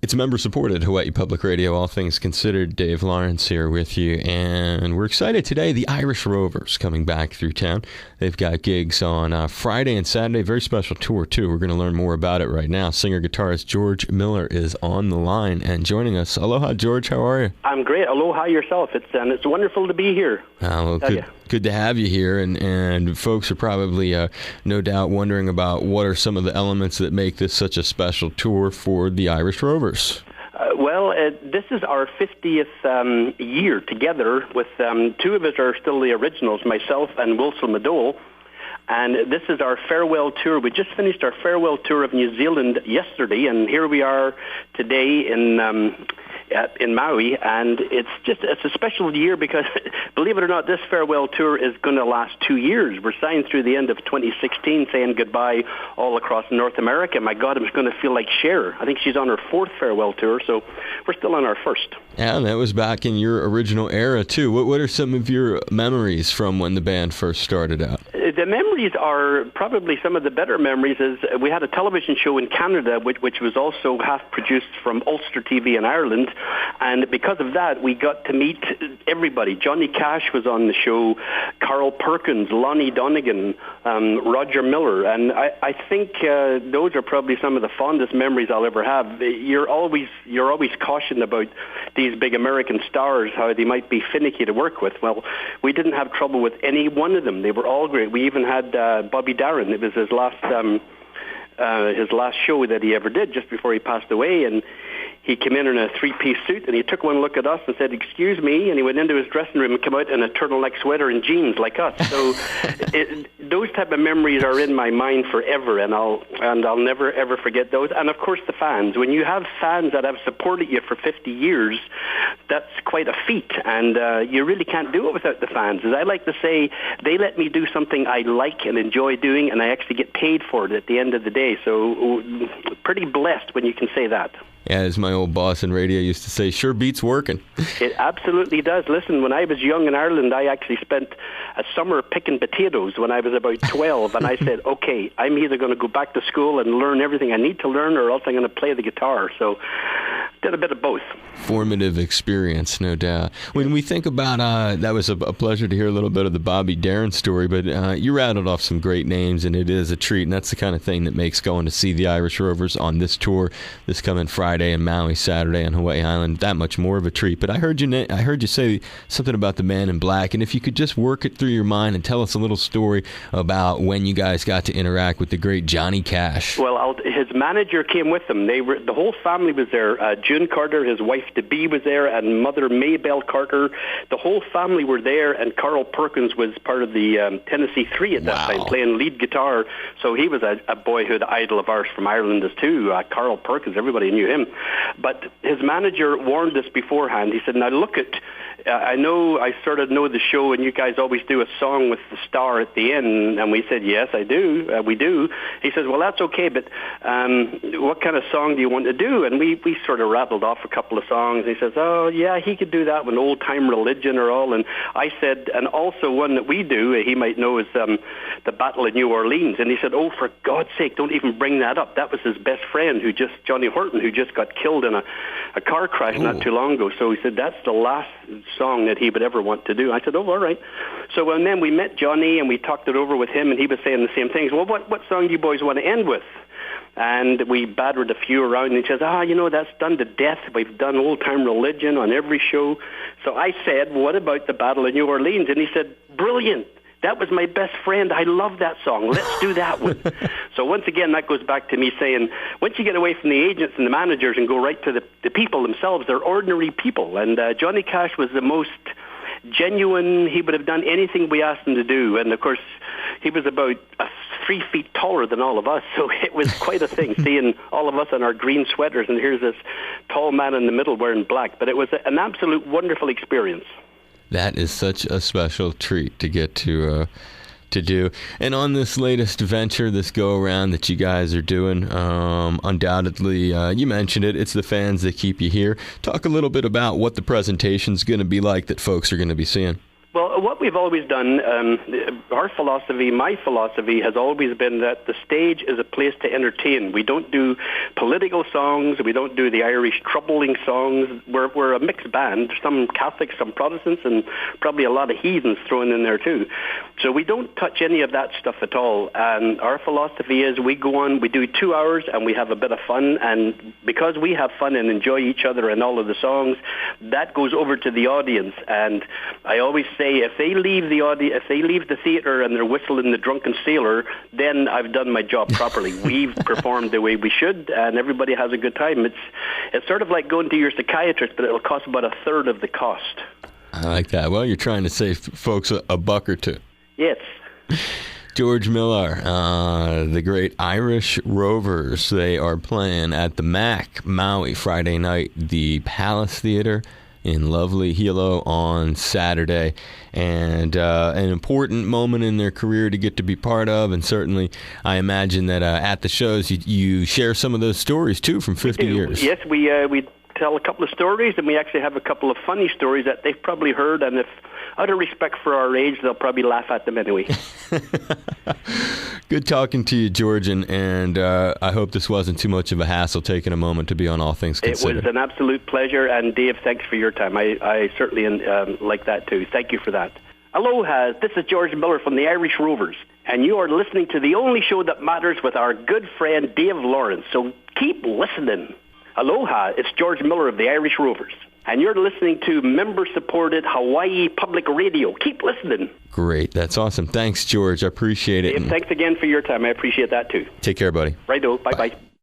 It's member-supported Hawaii Public Radio, All Things Considered. Dave Lawrence here with you, and we're excited today. The Irish Rovers coming back through town. They've got gigs on Friday and Saturday. Very special tour, too. We're going to learn more about it right now. Singer-guitarist George Miller is on the line and joining us. Aloha, George. How are you? I'm great. Aloha yourself. It's wonderful to be here. Well, good to have you here, and folks are probably no doubt wondering about what are some of the elements that make this such a special tour for the Irish Rovers. This is our 50th year together with two of us are still the originals, myself and Wilson Madole. And this is our farewell tour. We just finished our farewell tour of New Zealand yesterday, and here we are today in Maui, and it's a special year because, believe it or not, this farewell tour is going to last 2 years. We're signed through the end of 2016, saying goodbye all across North America. My God, it's going to feel like Cher. I think she's on her fourth farewell tour, so we're still on our first. Yeah, and that was back in your original era, too. What are some of your memories from when the band first started out? The memories are probably some of the better memories. Is we had a television show in Canada, which was also half produced from Ulster TV in Ireland, and because of that, we got to meet everybody. Johnny Cash was on the show, Carl Perkins, Lonnie Donegan, Roger Miller, and I think those are probably some of the fondest memories I'll ever have. You're always cautioned about these big American stars, how they might be finicky to work with. Well, we didn't have trouble with any one of them. They were all great. We even had Bobby Darin. It was his last show that he ever did just before he passed away, and he came in a three-piece suit, and he took one look at us and said, "Excuse me," and he went into his dressing room and came out in a turtleneck sweater and jeans like us. So those type of memories are in my mind forever, and I'll never ever forget those. And of course, the fans. When you have fans that have supported you for 50 years, that's quite a feat, and you really can't do it without the fans. As I like to say, they let me do something I like and enjoy doing, and I actually get paid for it at the end of the day. So pretty blessed when you can say that. Yeah, as my old boss in radio used to say, sure beats working. It absolutely does. Listen, when I was young in Ireland, I actually spent a summer picking potatoes when I was about 12, and I said, okay, I'm either going to go back to school and learn everything I need to learn, or else I'm going to play the guitar. So did a bit of both. Formative experience, no doubt. When we think about, that was a pleasure to hear a little bit of the Bobby Darin story, but you rattled off some great names, and it is a treat, and that's the kind of thing that makes going to see the Irish Rovers on this tour, this coming Friday in Maui, Saturday on Hawaii Island, that much more of a treat. But I heard you say something about the Man in Black, and if you could just work it through your mind and tell us a little story about when you guys got to interact with the great Johnny Cash. Well, his manager came with them. The whole family was there. June Carter, his wife DeBee was there, and mother Maybelle Carter. The whole family were there, and Carl Perkins was part of the Tennessee Three at that time, playing lead guitar. So he was a boyhood idol of ours from Ireland as too. Carl Perkins, everybody knew him. But his manager warned us beforehand. He said, now look at, I know I sort of know the show, and you guys always do a song with the star at the end. And we said, yes, I do. We do. He says, well, that's okay, but what kind of song do you want to do? And we sort of rattled off a couple of songs. He says, oh, yeah, he could do that one, Old Time Religion or all. And I said, and also one that we do, he might know, is the Battle of New Orleans. And he said, oh, for God's sake, don't even bring that up. That was his best friend, Johnny Horton, who just got killed in a car crash not too long ago. So he said, that's the last song that he would ever want to do. I said, oh, all right. So and then we met Johnny, and we talked it over with him, and he was saying the same things. Well, what song do you boys want to end with? And we battered a few around, and he says, that's done to death. We've done Old Time Religion on every show. So I said, what about the Battle of New Orleans? And he said, brilliant. That was my best friend. I love that song. Let's do that one. So once again, that goes back to me saying, once you get away from the agents and the managers and go right to the people themselves, they're ordinary people. And Johnny Cash was the most genuine. He would have done anything we asked him to do. And, of course, he was about 3 feet taller than all of us, so it was quite a thing, seeing all of us in our green sweaters, and here's this tall man in the middle wearing black. But it was an absolute wonderful experience. That is such a special treat to get to do. And on this latest venture, this go-around that you guys are doing, undoubtedly, you mentioned it, it's the fans that keep you here. Talk a little bit about what the presentation's going to be like that folks are going to be seeing. Well, what we've always done, our philosophy, my philosophy, has always been that the stage is a place to entertain. We don't do political songs. We don't do the Irish troubling songs. We're a mixed band. Some Catholics, some Protestants, and probably a lot of heathens thrown in there too. So we don't touch any of that stuff at all. And our philosophy is we go on, we do 2 hours, and we have a bit of fun. And because we have fun and enjoy each other and all of the songs, that goes over to the audience. And I always say, if they leave the theater and they're whistling The Drunken Sailor, then I've done my job properly. We've performed the way we should, and everybody has a good time. It's sort of like going to your psychiatrist, but it'll cost about a third of the cost. I like that. Well, you're trying to save folks a buck or two. Yes. George Miller, the great Irish Rovers, they are playing at the Mac, Maui, Friday night, the Palace Theater in lovely Hilo on Saturday, and an important moment in their career to get to be part of. And certainly I imagine that at the shows you share some of those stories too from 50 years. Yes, we tell a couple of stories, and we actually have a couple of funny stories that they've probably heard, and if out of respect for our age, they'll probably laugh at them anyway. Good talking to you, George, and I hope this wasn't too much of a hassle taking a moment to be on All Things Considered. It was an absolute pleasure, and Dave, thanks for your time. I certainly like that too. Thank you for that. Aloha, this is George Miller from the Irish Rovers, and you are listening to the only show that matters with our good friend Dave Lawrence, so keep listening. Aloha, it's George Miller of the Irish Rovers, and you're listening to member-supported Hawaii Public Radio. Keep listening. Great. That's awesome. Thanks, George. I appreciate it. Dave, thanks again for your time. I appreciate that, too. Take care, buddy. Righto. Bye-bye.